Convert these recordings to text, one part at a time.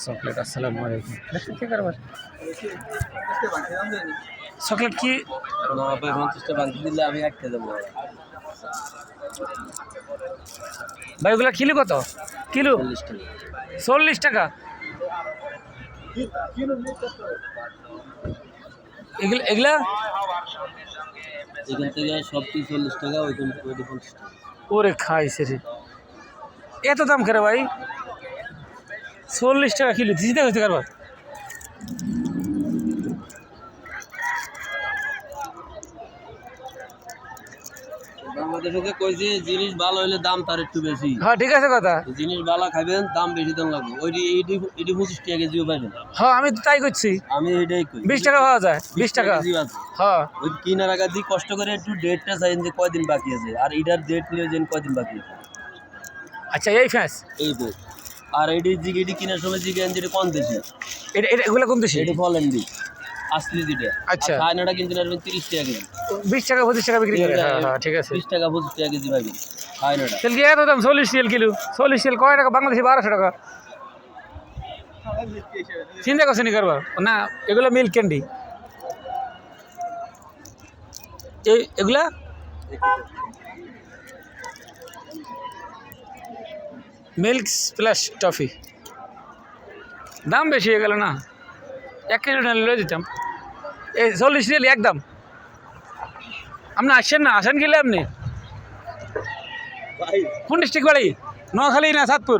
Chocolate আসসালামু আলাইকুম কি করবার চকলেট কি 50টা বাকি দিলে আমি একটা দেবো। ভাই ওগুলা কিলো কত কিলো 40 টাকা এগুলা এগুলা এখান থেকে সব 40 টাকা, ওইখান থেকে 50 টাকা। ওরে খাইছে রে, এত দাম করে ভাই? 40 টাকা কিলো দিতে হইতে কারবার। বাংলাদেশে কইছে জিনিস ভালো হইলে দাম তার একটু বেশি। হ্যাঁ ঠিক আছে কথা, জিনিস ভালো খাবেন দাম বেশি দাম লাগবে। ওই এটি 25 টাকা কেজিও পাইবেন। হ্যাঁ আমি তো তাই করছি, আমি এটাই কই 20 টাকা পাওয়া যায়, 20 টাকা। হ্যাঁ ওই কিনার আগে দিয়ে কষ্ট করে একটু ডেটটা চাইন যে কয়দিন বাকি আছে, আর এটার ডেট নিয়ে যেন কয়দিন বাকি আছে। আচ্ছা এই ফ্যাস এই তো। আর এটি কিনার সময় জিজ্ঞেন যেটা কোন দেশি, এটা এটা এগুলো কোন দেশি? এটি ফলেন্ডি আসলি যেটা। আচ্ছা চায়নাটা কিনতে পারবেন 30 টাকা কেজি, 20 টাকা 25 টাকা বিক্রি করে। হ্যাঁ হ্যাঁ ঠিক আছে, 20 টাকা 25 টাকা কেজি পাবেন চায়নাটা। তেল কি এত দাম? 40 রিয়াল কিলো। 40 রিয়াল কয় টাকা বাংলাদেশে? 1200 টাকা। চিন্তা করছেন নি কারবার না? এগুলো মিল্ক ক্যান্ডি, এগুলা মিল্ক প্লাস টফি। দাম বেশি হয়ে গেল না? 1 কিলো নিয়ে দিতাম। এই 40 রিয়াল একদম। আপনি আসছেন না? আসেন গেলে আপনি কোন ডিস্ট্রিক্ট বাড়ি? নোয়াখালী না সাতপুর?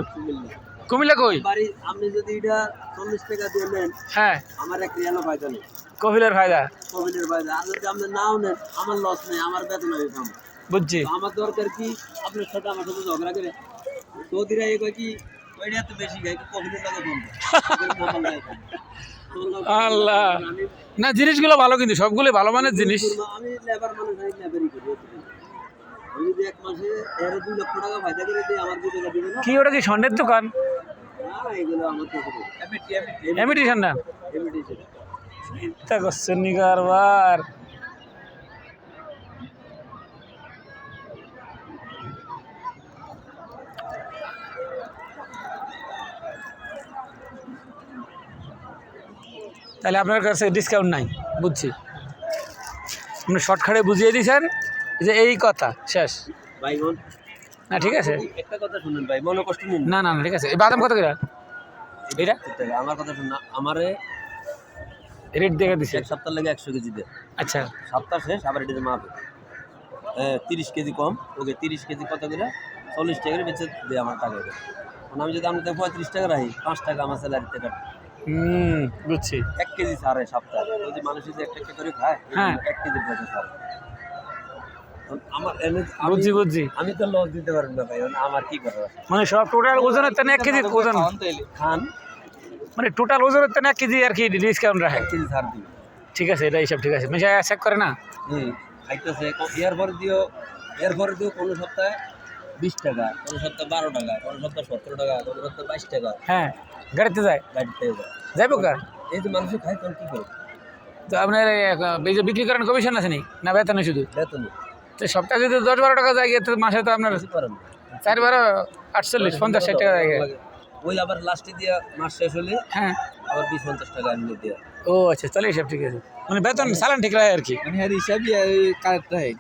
কুমিল্লা। কই বাড়ি? আপনি যদি এটা 40 টাকা দিয়ে নেন, হ্যাঁ আমার 1 রিয়ালও ফায়দা নেই। কফিলের ফায়দা, কোভিডের ফায়দা। আর যদি আপনি নাও নেন, আমার লস নেই, আমার বেতন হয়ে যাবে। বুঝছি। আমার দরকার কি আপনার সাথে আমার সাথে ঝগড়া করে? সৌদিরা এই কয় কি ওইটা তো বেশি খায়, কোভিডের লাগে কম। আল্লাহ না, জিনিসগুলো ভালো, কিন্তু সবগুলো ভালো মানের জিনিস। আমি লেবার মানুষ, আমি লেবারই করি। আমি যদি 1 মাসে 2 লক্ষ টাকা ফায়দা করে দিই, আমার 2 টাকা দিবে না? কি ওটা কি স্বর্ণের দোকান? না, এগুলো আমার তো এমিটেশন না? এমিটেশন। চিন্তা করছেন নি কারবার? তাহলে আপনার কাছে ডিসকাউন্ট নাই, বুঝছি। আপনি শর্টকাটে বুঝিয়ে দিয়েছেন যে এই কথা শেষ। ভাই বোন, না ঠিক আছে, একটা কথা শুনুন ভাই, মনে কষ্ট নিন না না না ঠিক আছে। এই বাদাম কত করে এটা? আমার কথা শুনুন, আমারে রেট দেখে দিছে 1 সপ্তাহ লাগে 100 কেজি দেয়। আচ্ছা সপ্তাহ শেষ আবার এটা মাপে 30 কেজি কম। ওকে 30 কেজি কত করে? 40 টাকা করে বেচে দেয় আমার টাকা। আমি যদি আপনাদের 35 টাকা রাখি, 5 টাকা আমার স্যালারিতে কাটে। বুঝছি। 1 কেজি ছাড়ে সপ্তাহে। যদি মানুষ যদি একটা করে খায়, হ্যাঁ 1 কেজি পয়সা ছাড়ে। আমার বুঝছি। আমি তো লস দিতে পারবো না ভাই, আমার কি করার? মানে সব টোটাল ওজনের তেন 1 কেজি ওজন, খান মানে টোটাল ওজনের তেন 1 কেজি আর কি ডিসকাউন্ট রাখে। 1 কেজি ছাড় দিই। ঠিক আছে, এটা হিসাব ঠিক আছে। মিশাই চেক করে না? খাইতেছে। এরপরে দিও কোনো সপ্তাহে 20 টাকা, কোনো সপ্তাহে 12 টাকা, কোনো সপ্তাহে 17 টাকা, কোনো সপ্তাহে 22 টাকা। হ্যাঁ গাড়িতে যায়, গাড়িতে যায়। যাইব কা? এই যে মানুষ খায়, তখন কি করে? তো আপনার এই যে বিক্রি করেন কমিশন আছে নি না বেতনে শুধু? বেতন তো সপ্তাহে যদি 10-12 টাকা যায় তো মাসে তো আপনার কিছু করেন না। 4-12 48 50-60 টাকা যায়। ওই আবার লাস্টে দিয়া মাস শেষ হলে হ্যাঁ আবার 20-50 টাকা এমনি দেয়া। ও আচ্ছা, তাহলে হিসাব ঠিক আছে। মানে বেতন চালান ঠিক রাখে আর কি। মানে হ্যাঁ, হিসাবই কারেক্ট হয়।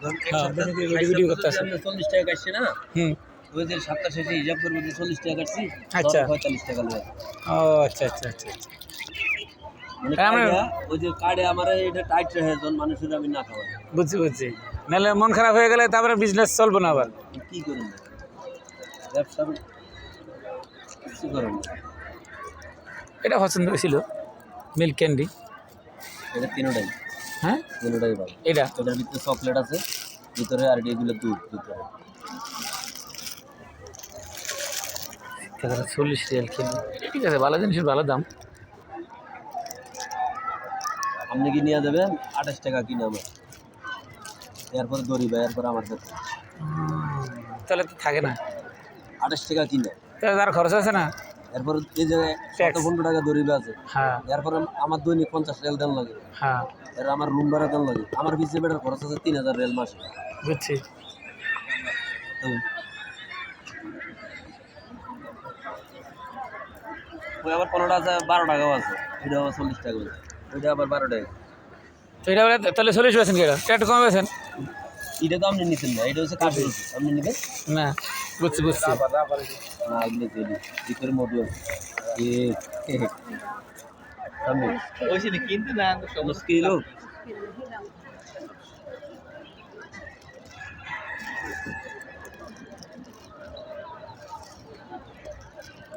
ভিডিও করতে আছে। 40 টাকা কাটছে না, হুম ওই যে সপ্তাহ শেষে হিসাব করবো যে 40 টাকা কাটছি, আচ্ছা 45 টাকা লয়। ও আচ্ছা আচ্ছা আচ্ছা আচ্ছা। মানে আমরা- ওই যে কার্ডে আমার এটা টাইট রয়ে যখন মানুষের আমি না খাওয়াই। বুঝছি। নাহলে মন খারাপ হয়ে গেলে তারপরে বিজনেস চলবে না আবার। কি করুন, ব্যবসার কিছু করুন। এটা পছন্দ হয়েছিল মিল্ক ক্যান্ডি। এটা তিনটাই, হ্যাঁ তিনটাই ভালো। এটা এটার ভিতরে চকলেট আছে ভিতরে, আর এগুলো দুধ ভিতরে। 40 রিয়াল কিলো, ঠিক আছে, ভালো জিনিসের ভালো দাম। আপনি কি নিয়ে যাবেন? 28 টাকা কিনে আমার, এরপরে দড়িবা, এরপরে আমার কাছে তাহলে তো থাকে না। 28 টাকা কিনে, তাহলে তার খরচ আছে না? এরপর এই যে 15 টাকা দড়িবা আছে। হ্যাঁ এরপরে আমার দৈনিক 50 রিয়াল দেন লাগে, হ্যাঁ এর আমার রুম ভাড়া দেন লাগে। আমার পিছিয়ে বেটার খরচ আছে 3000 রিয়াল মাসে। বুঝছি। ওই আবার 15টা আছে 12 টাকাও আছে, ওইটা আবার 40 টাকা করে, ওইটা আবার 12 টাকা। তো এটা বলে তাহলে 40 পেয়েছেন কি এটা একটু কম পেয়েছেন? এটা তো আপনি নিচ্ছেন না, এটা হচ্ছে কাঠের, আপনি নেবেন না বুঝছি বুঝছি। না, এগুলো তৈরি ভিতরে মোটর আমি কিন্তু না মুশকিল হোক।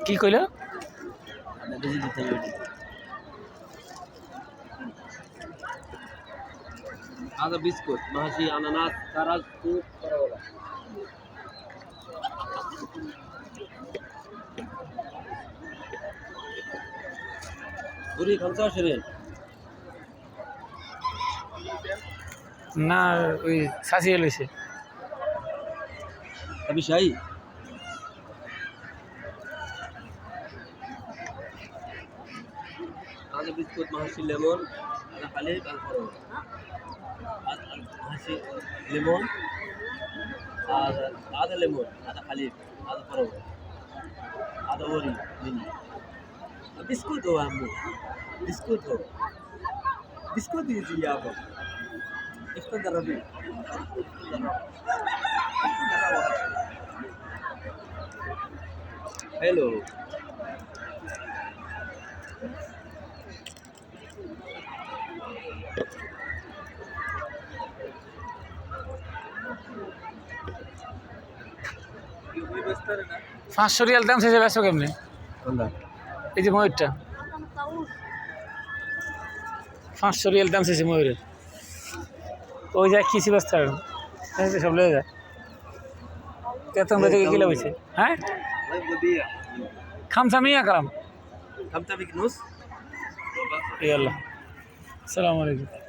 কি কইল? আদা বিস্কুট মাসি আনানাস তারা খুব করা বুড়ি খামসা শরীর না ওই সাঁচিয়ে লইছে। अभी शाही आधा बिस्कुट महासी लेमन आधा खाली महासी लेमन आधा लेमन आधा खाली आधा फरो आधा ओरी बिस्कुट हो हम बिस्कुट दीजिए आप इसको दरबी हेलो পাঁচশো রিয়াল দাম শেষে ব্যস্ত কেমনি? এই যে ময়ূরটা 500 রিয়াল দাম শেষে ময়ূরের, ওই যায় কিছু ব্যস্ত সব লেগে যায়। তেতন থেকে কিলো হয়েছে। হ্যাঁ খামসা মিয়া কালাম كم تبي كنوز؟ يلا السلام عليكم।